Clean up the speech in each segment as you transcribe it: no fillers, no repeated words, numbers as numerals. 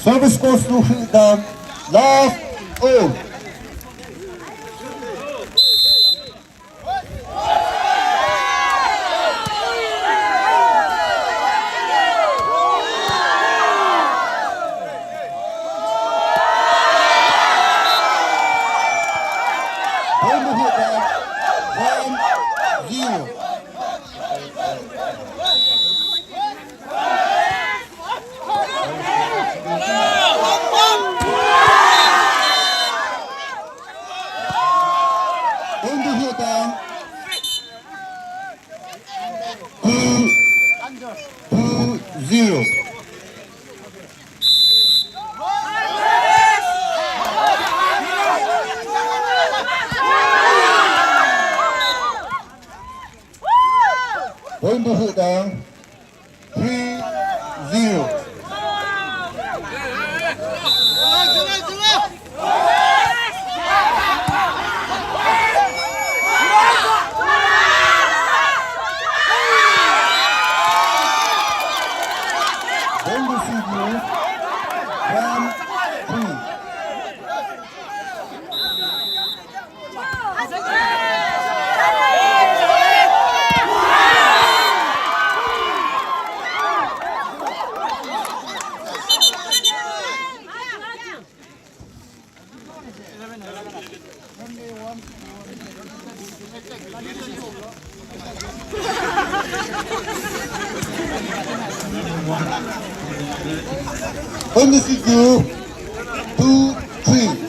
Service goes to Huhtanger. Love all. Point to Huhtanger, 3-0. On the Sekiur 2-3.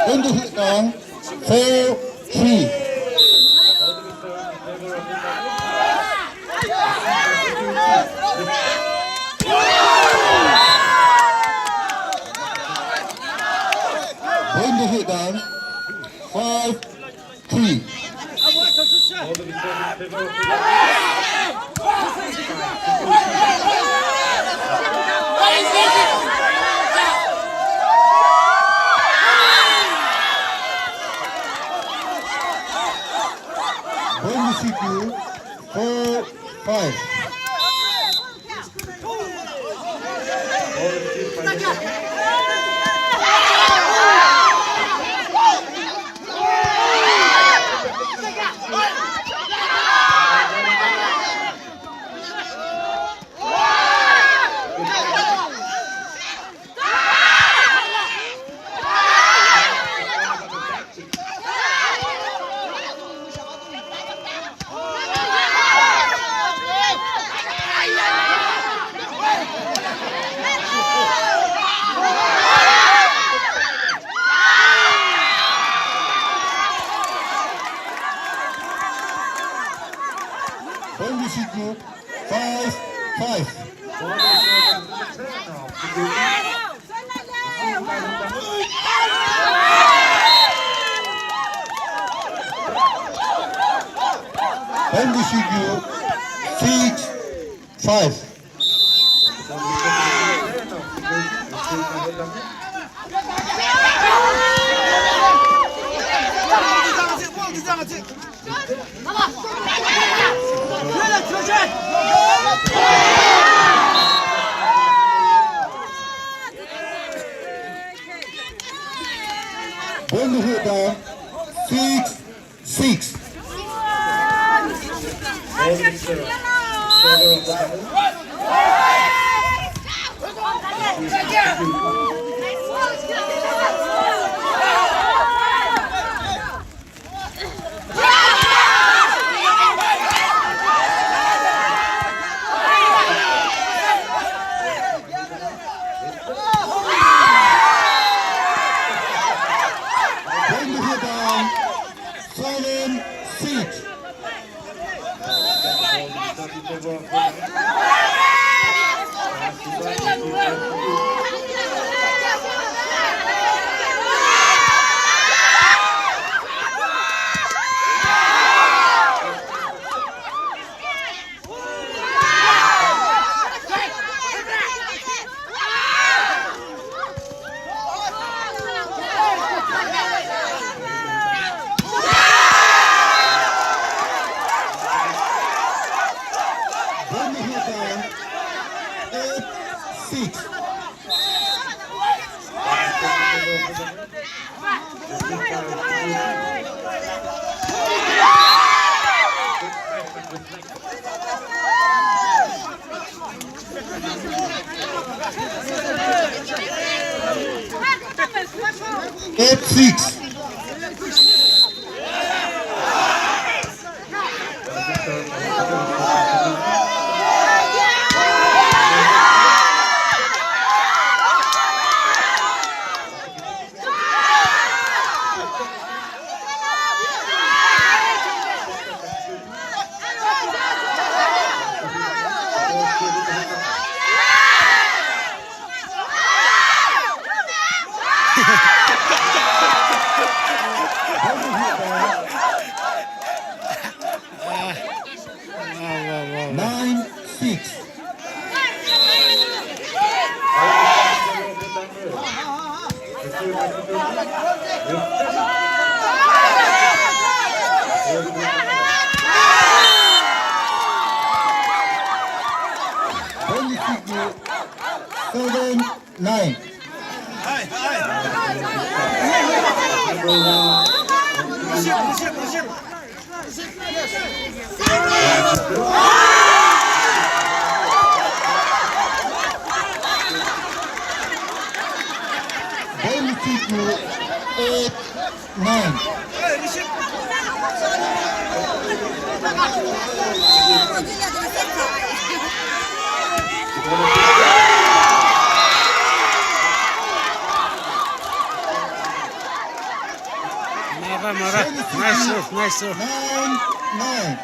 On the Huhtanger 4-3. On the Huhtanger 5-3. Sekiur 4-5. Sekiur 5-5. Sekiur 6-5. Bring the hit down. 6-6. Bring the hit down. 7-6. Bring the hit down. 8-6. Eight, 6. Nine, 6. Only Sekiur 7-9. Only Sekiur 8-9. Nice serve. 9-9.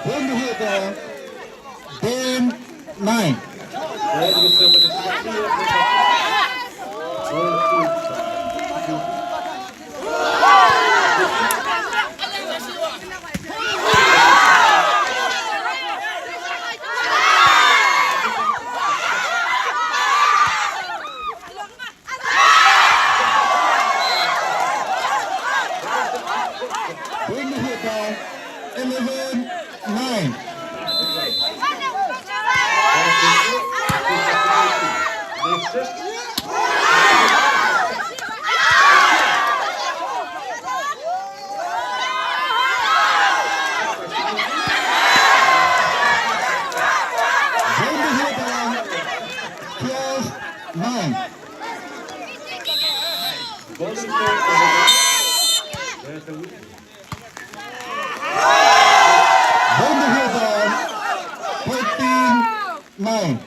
Bring the hit down. 10-9. Bring the hit down. 11-9. Bring the hit down. 12-9. Bring the hit down. 13-9.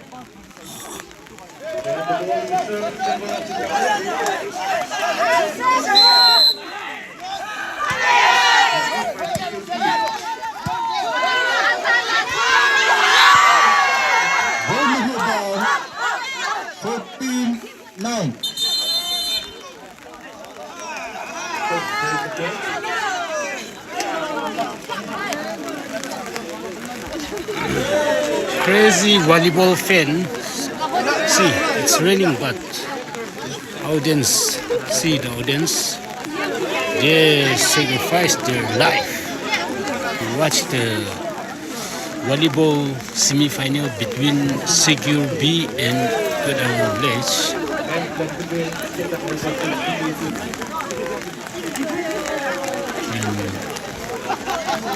crazy volleyball fan. See, it's raining, but audience, see the audience, they sacrificed their life to watch the volleyball semi-final between Sekiur B and Huhtanger Village.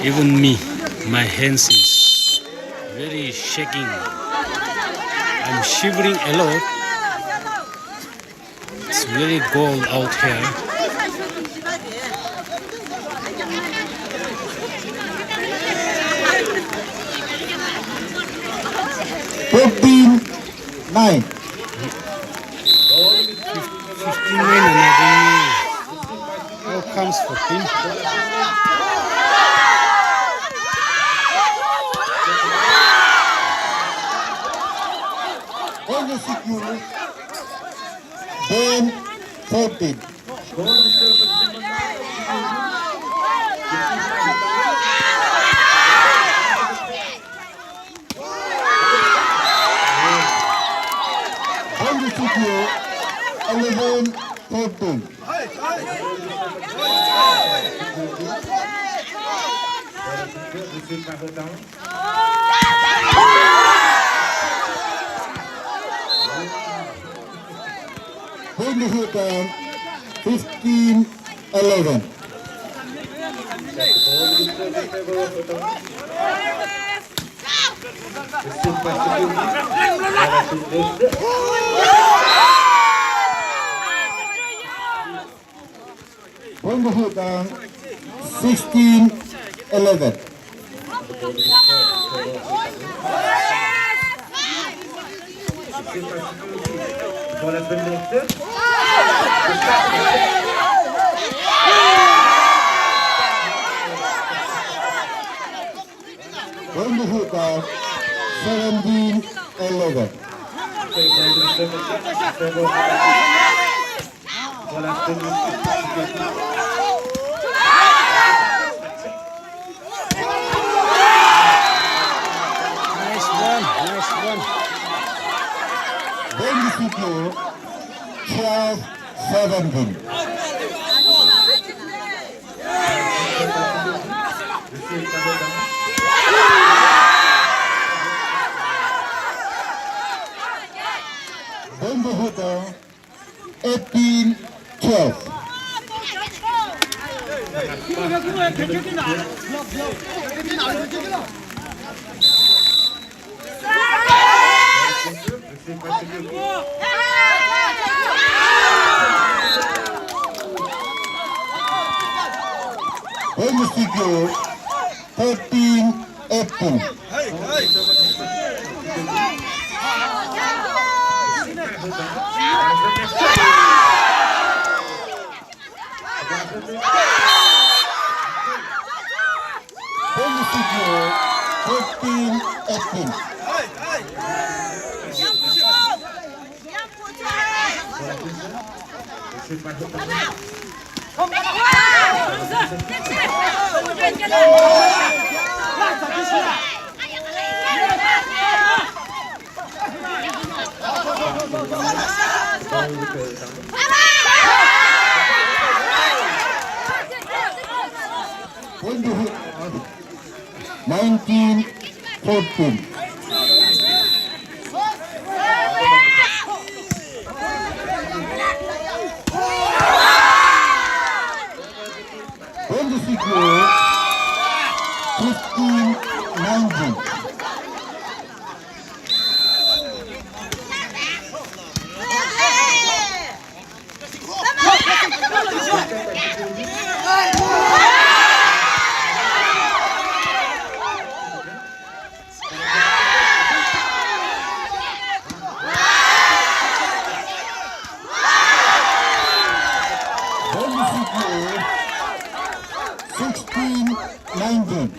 Even me, my hands is very shaking. I'm shivering a lot. It's very cold out here. Nine. 59 and how comes 14? On the Sekiur, then 14. On the Sekiur, 11, 14. On the Huhtanger, 15, 11. On the Huhtanger, 16, 11. On the Huhtanger, 17, 11. Nice one, nice one. On the Sekiur, 12, 17. On the Huhtanger, 18, 12. On the Sekiur, 13, 18. On the Sekiur, 15, 18. On the Huhtanger, 19, 14. On the Sekiur, 15, 19. On the Sekiur, 16, 19.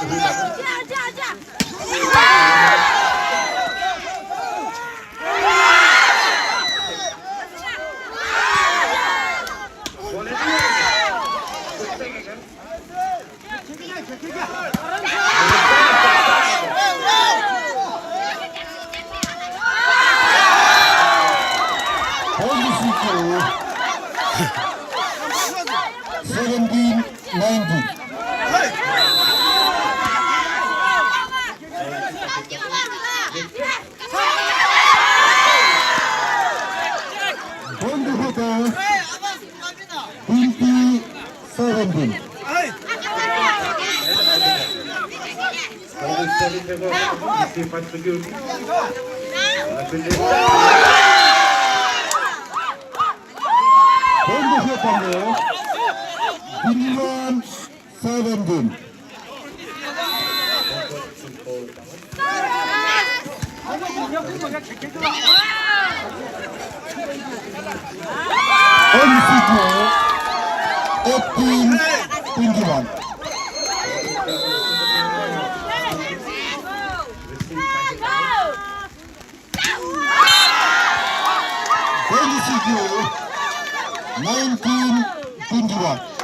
Vamos! 17, 19. Bondu Hotel 20, 17. Bondu Huhtanger 21, 17. Sekiur 18, 21. Sekiur 19, 21.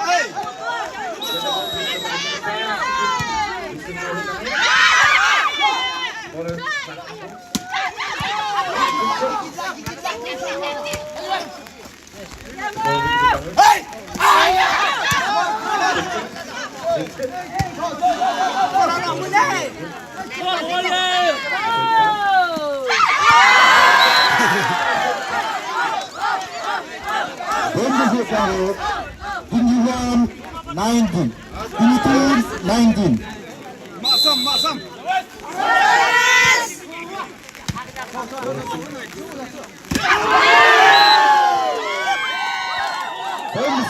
Huhtanger 21, 19. 22, 19. Masam.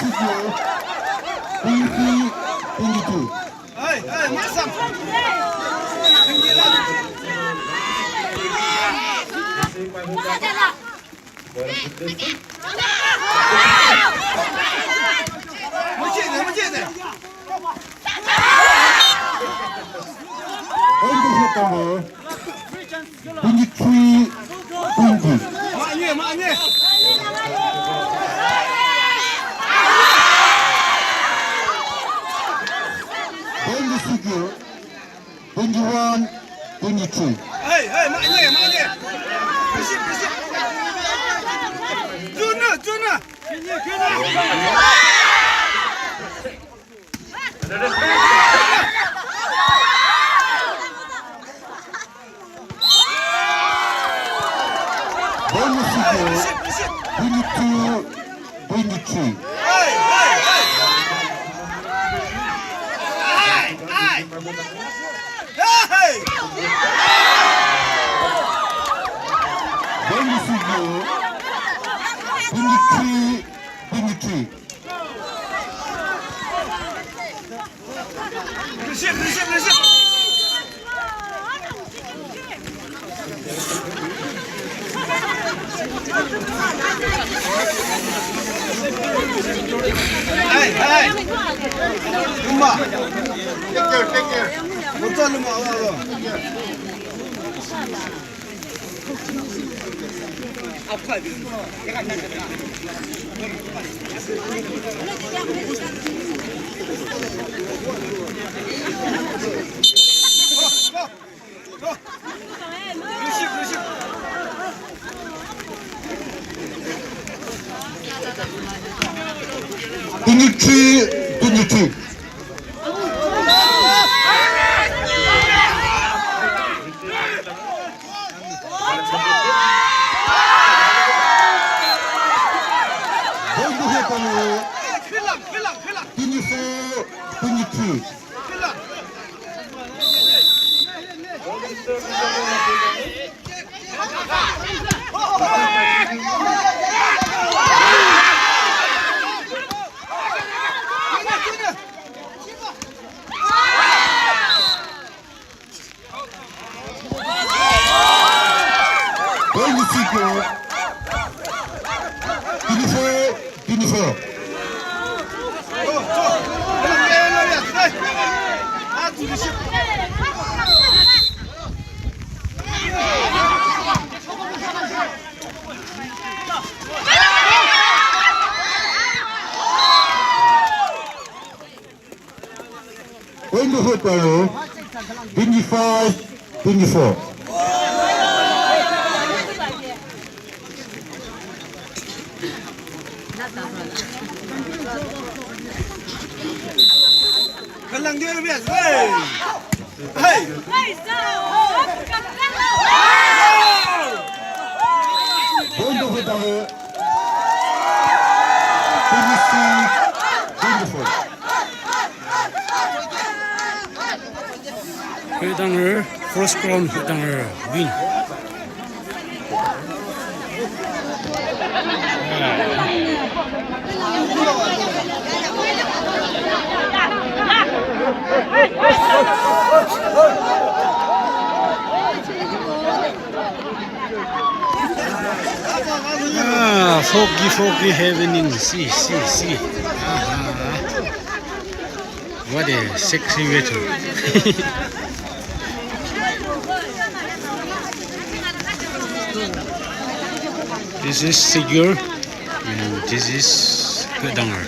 Sekiur 20, 22. Masam. Huhtanger 23, 20. Maknya. Sekiur 21, 22. Maknya. Bersih. Juna. Sekiur 22, 23. Sekiur 23, 23. Bersih. Hai. Rumah. Take care. Betul rumah Allah. Bersih. 23, 22. Huhtanger 24, 23. Sekiur 24, 24. Huhtanger 25, 24. 뒤로 비었어. 헤이. 본드 후탕을 피니시 윈드풀. Huhtanger, first round Huhtanger win. Foggy happening. See. What a sexy weather. This is Sekiur and this is Huhtanger.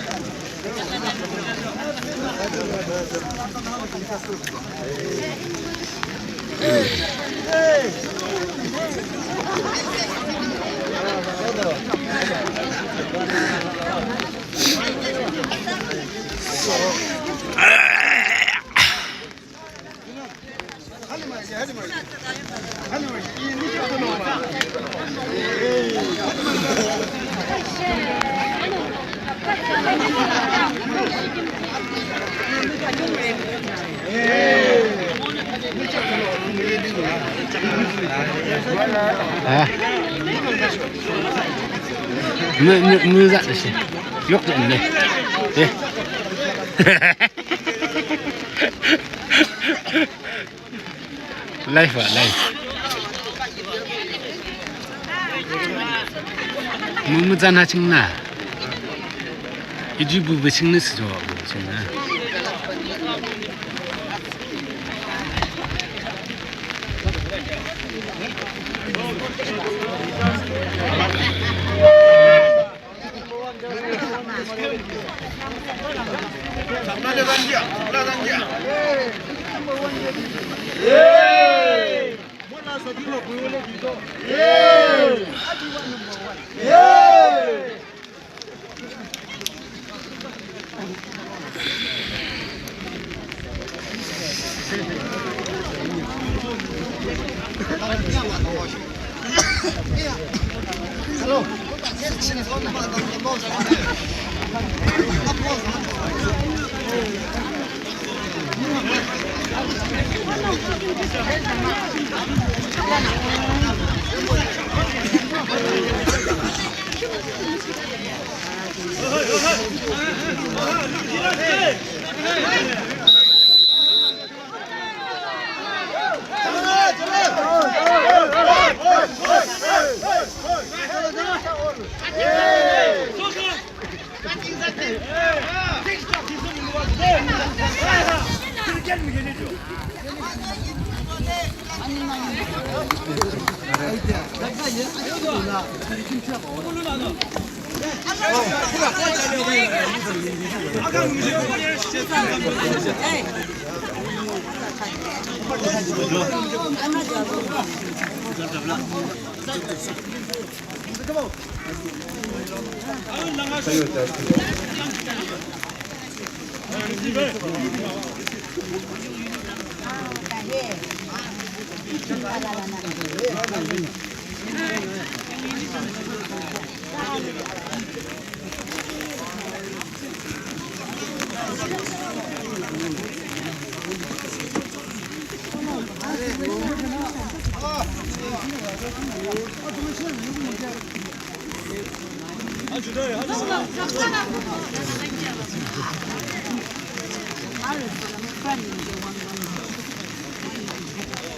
Mưa dặn rồi, gốc dặn đây. Đây. Lây vợ lây. Mưa dặn hả chừng nào? 이 집은 왜 식는 쓰죠? 정말.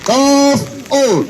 Golf all.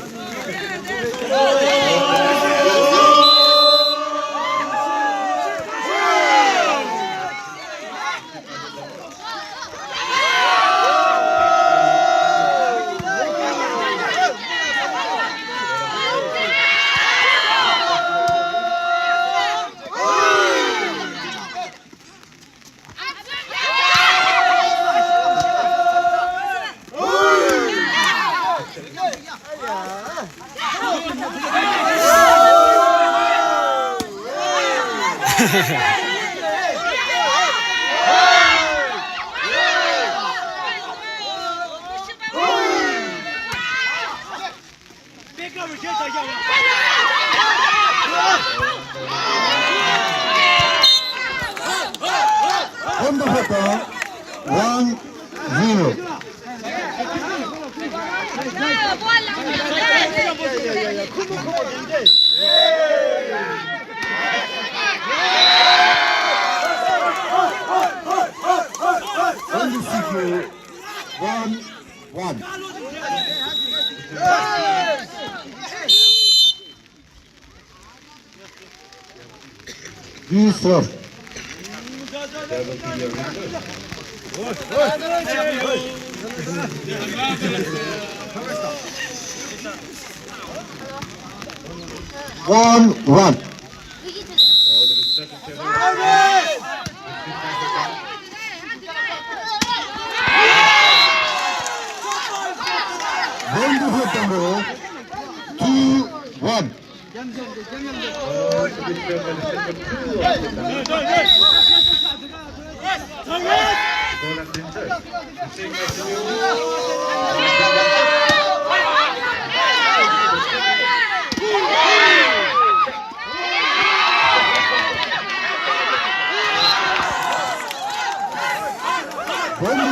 Huhtanger 1-0. Sekiur 1-1. Serve. 1-1. Huhtanger 2-1.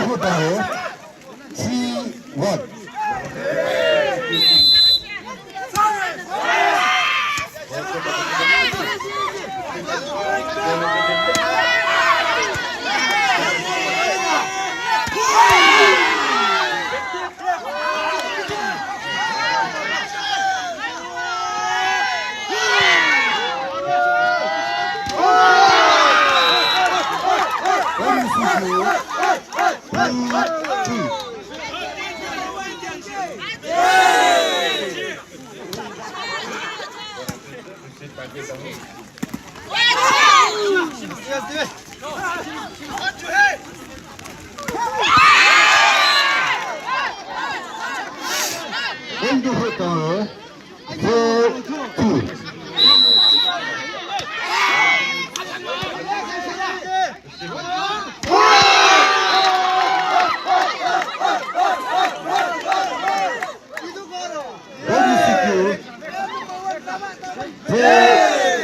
Huhtanger 3-1. Huhtanger 4-2. Sekiur 4-4.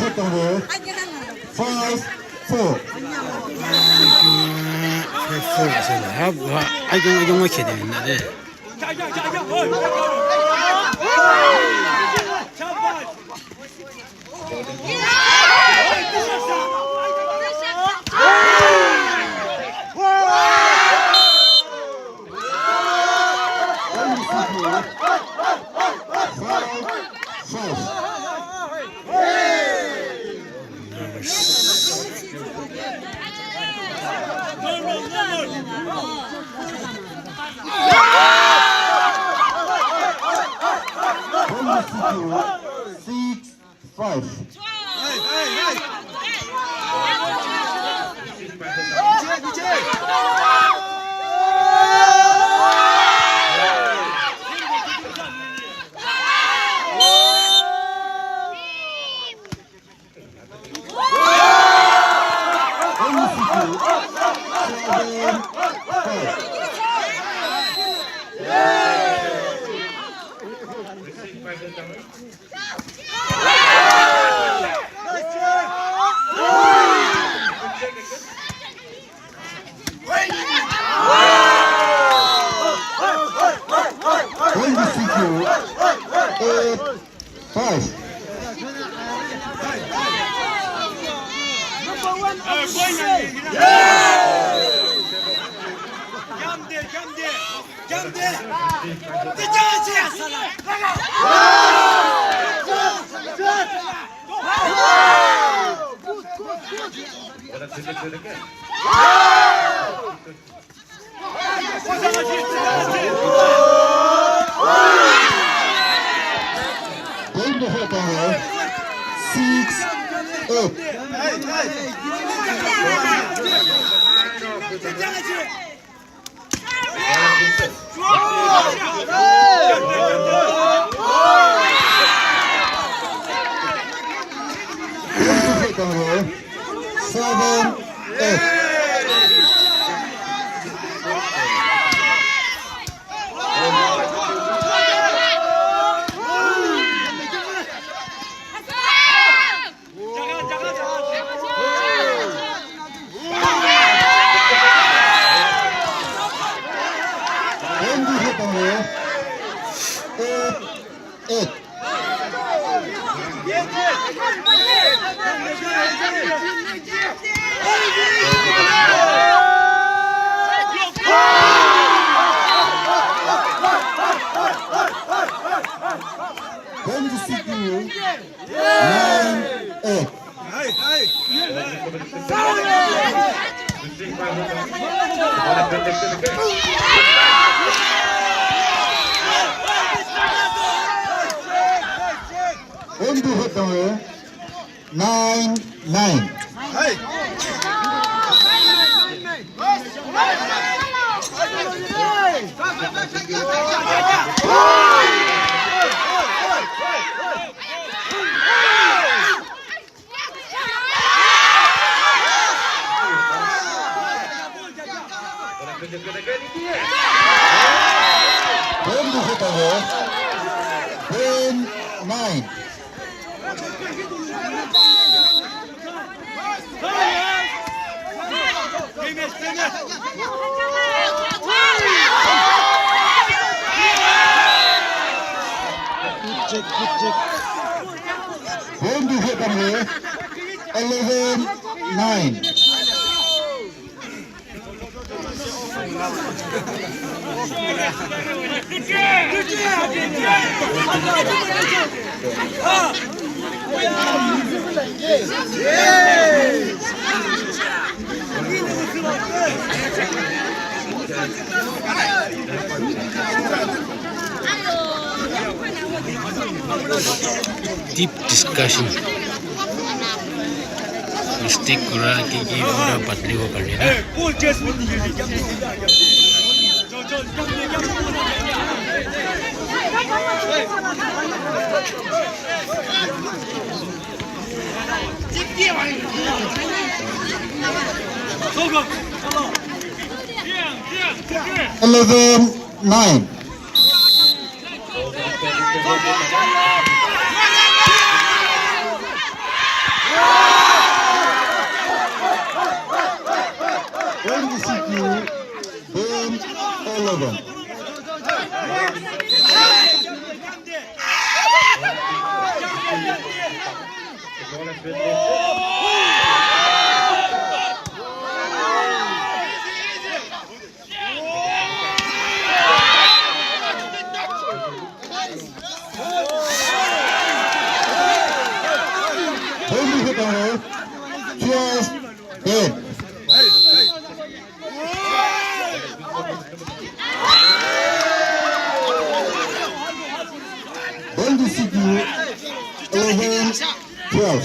Huhtanger 5-4. 아이고 이렇게 되는데. Sekiur 6-5. Sekiur 8-5. Huhtanger 7-8. Wendy Huhtanger, 8-8. Wendy Sekiur, 9-8. Hey, hey. Wendy Huhtanger, 9-9. Hey. Wendy Huhtanger, 10-9. Wendy Huhtanger, 11-9. Deep discussion. Mistake करा कि ये पूरा पतली हो कर लेना. Eleven, 9. Wendy Sekiur, 10-11. Wendy Huhtanger, 12-10. Wendy Sekiur, 11-12.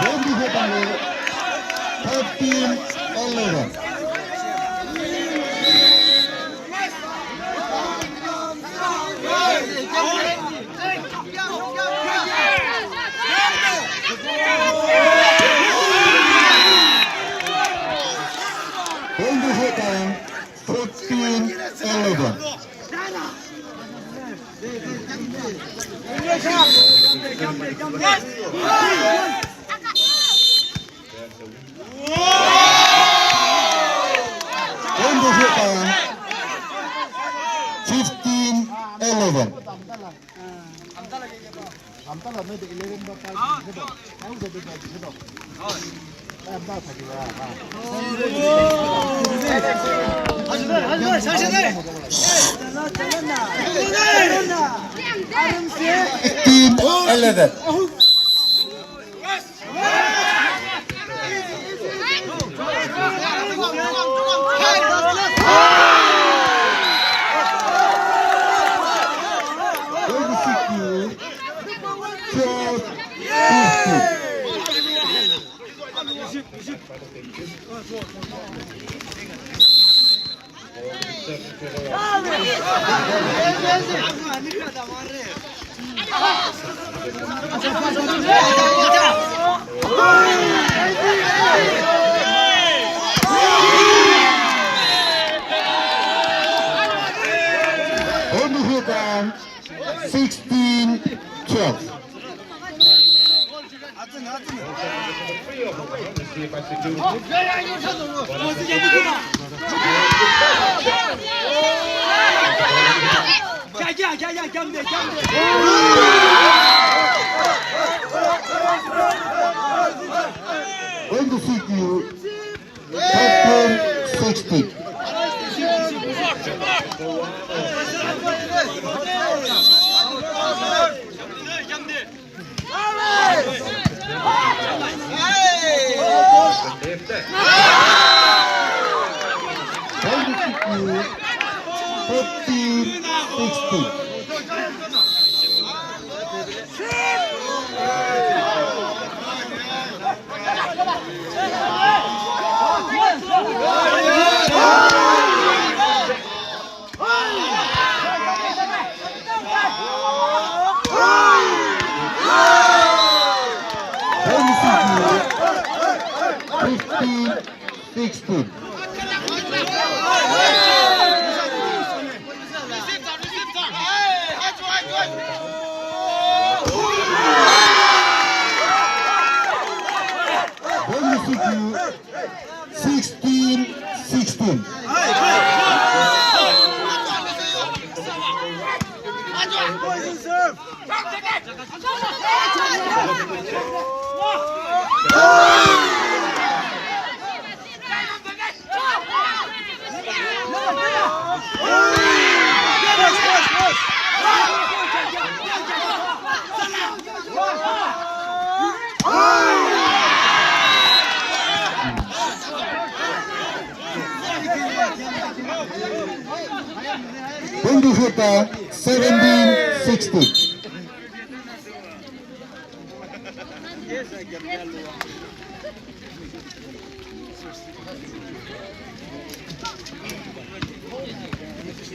Wendy Huhtanger, 13-11. Wendy Huhtanger, 14-11. Wendy Huhtanger, 15-11. down 16-12. Going to Sekiur 13-16. Going to Sekiur 13-16. Going to Sekiur 15-16. Going to Sekiur 16-16. Going to Huhtanger 17-16.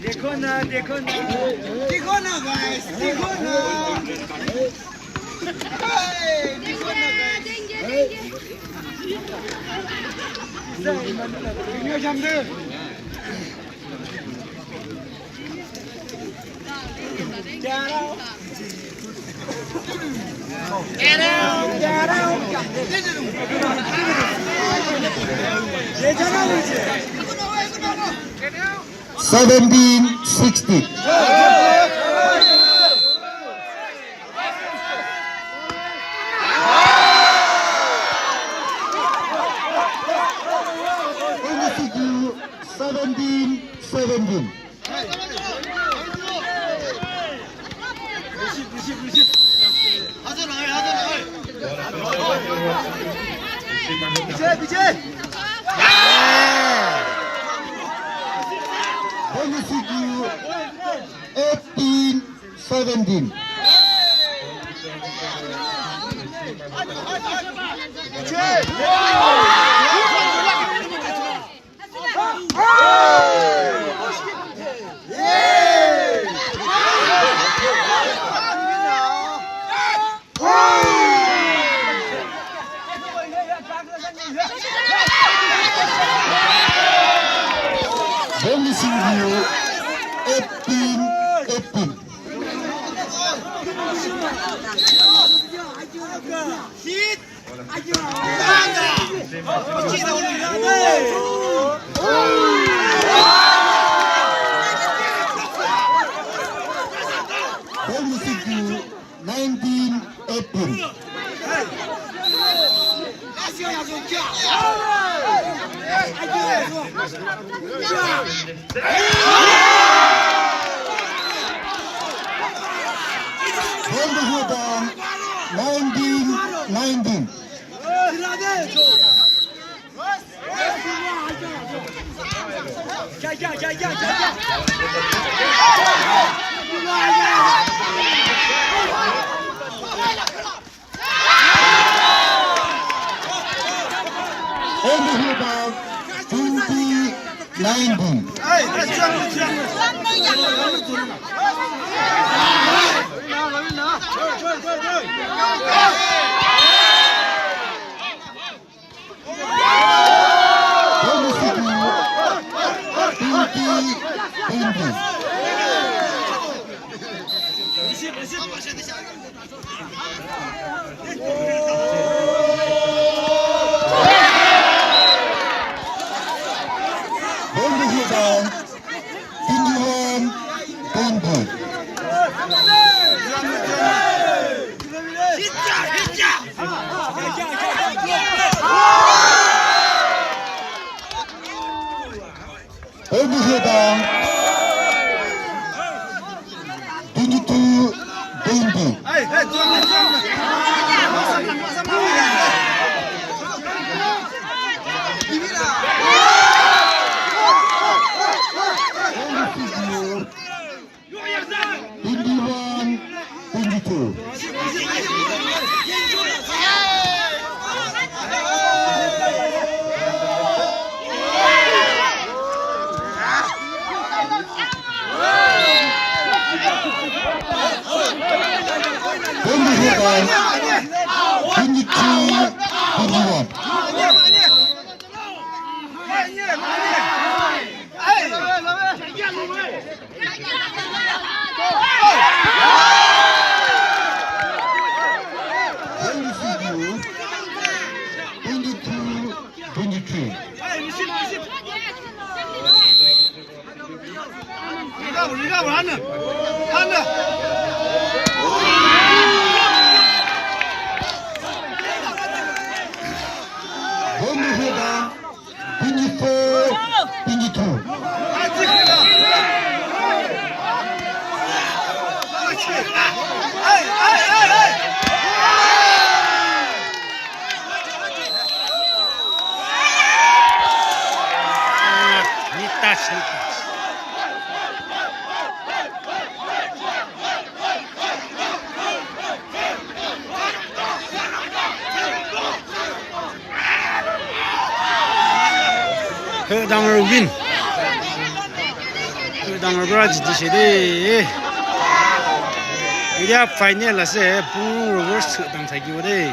देखो ना देखो ना देखो ना गाइस देखो ना देखो ना guys Get out! Get out! 17-16. Sekiur 17-17. Sekiur 18-17. Sekiur 18-18. Sekiur 19-18. Huhtanger 19-19. Huhtanger 20-19. Sekiur 20-20. 본부회장 22 베인디 Hey, hey, 빈디원 22 본부회장 22 빈디원 본부시규 22 23 본부회장 24 22 你大声点。 Huhtanger win. Huhtanger beraji di sini. Dia final lah se, pun reverse Huhtanger lagi.